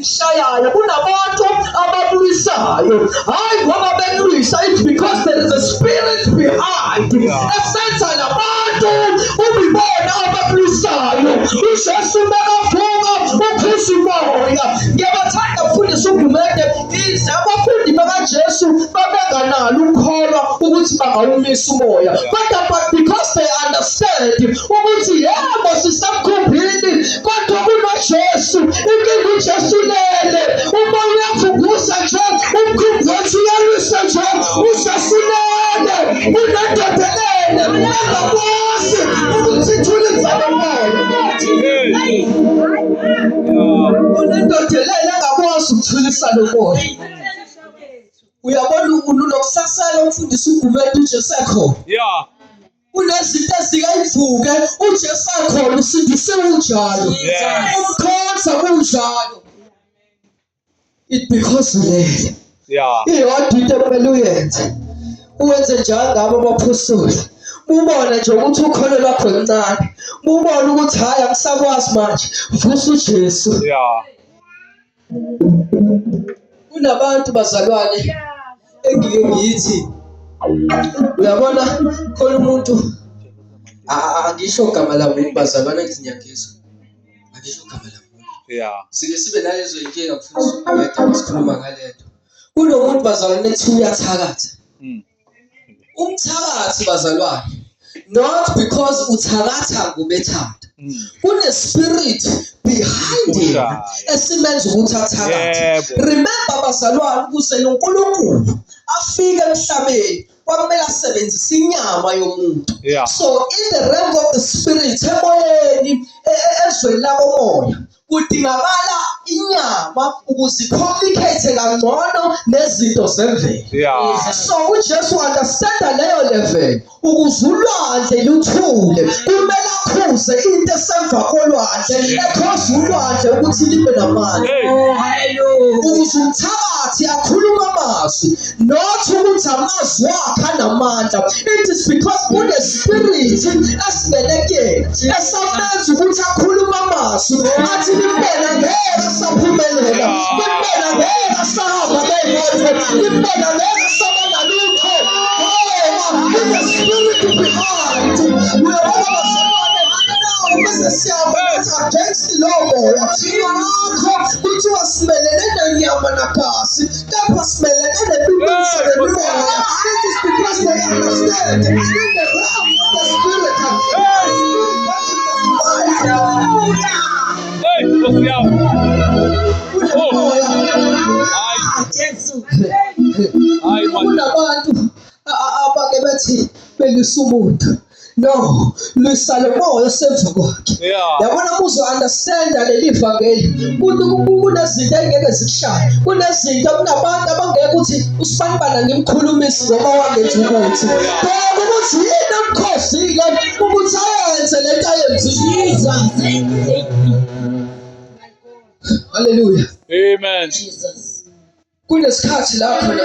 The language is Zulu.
Shayayo kunabantu ababulisayo hayi ngoba belwisa, it's because there is a spirit behind esenza labantu ubibona ababulisayo. uJesu bekavuka uphisa umoya. Ngiyabathanda mfundisi uGumede, abafundi bakaJesu babenganalo ukukholwa ukuthi bangawumisa umoya, kodwa but because they understand ukuthi yebo sisemkhumbini kodwa kunoJesu, inkinga uJesu lele, umoya uyavuguza nje, umkhumbi wethu uyalwisa nje, uJesu lele, unendodelele engakwazi ukuthi ithule imvama moya, unendodelele engakwazi ukuthulisa lo moya. Uyabona unokusasela umfundisi uGumede uJesu ekhona. Kunezinto ezikayivuke uJesu ekhona usindise unjalo. Umkhonza kunjalo. It because ulele. Iyodwa into ekumele uyenze. Uwenze njengabo abaphosoli. Ubona nje ukuthi ukholo lwakho ncane. Ubona ukuthi hayi angisakwazi manje. Vusa uJesu. Kunabantu bazalwane engike ngiyithi, uyabona khona umuntu angisho igama lamuntu bazalwane ngizinyangizwa, angisho igama lamuntu. Sike sibe nalezo inkinga mfundisi uGumede sikhuluma ngalento. Kunomuntu bazalwane ethi uyathakatha. Umthakathi bazalwane, not because uthakatha ngobethanda. Kune spirit behind him esimenza ukuthi athakathe. Remember bazalwane, ukuze uNkulunkulu afike emhlabeni kwamele asebenzise inyama yomuntu. So in the realm of the spirit, emoyeni ezweni lakomoya kudingakala inyama ukuze communicate kangcono nezinto zemvelo. So uJesu understand leyo level, ukuze ulwandle luthule kumele akhuze into esemva kolwandle, ekhoza ulwandle ukuthi libe namanzi. Ukuze umthakathi akhuluma amazwi, not ukuthi amazwi wakhe anamandla. It is because kune spirit esingene kuyena esamenza ukuthi akhuluma amazwi athi impela ngeke asaphumelela, impela ngeke asahamba ngey'moto, impela ngeke asaba nalutho ngoba kune spirit behind. Uyabona bazalwane, bese siyahamba against lowo moya. Ngakho kuthiwa simelene nenyama nagazi, kepha simelene nemibuso nemimoya. It is because they understand in the realm of the spirit. Kunabantu abake bethi belisa umuntu. No, lwisa lo moya osemva kwakhe. Yabona uzo-understanda leli vangeli. Kunezinto engeke zikushaye. Kunezinto kunabantu abangeke ukuthi usibanibana ngimkhulumisi ngoba wangenza ukuthi. Kodwa ukuthi yini emkhosile ukuthi ayenze lento ayenzile. Hallelujah. Amen. Kunesikhathi la khona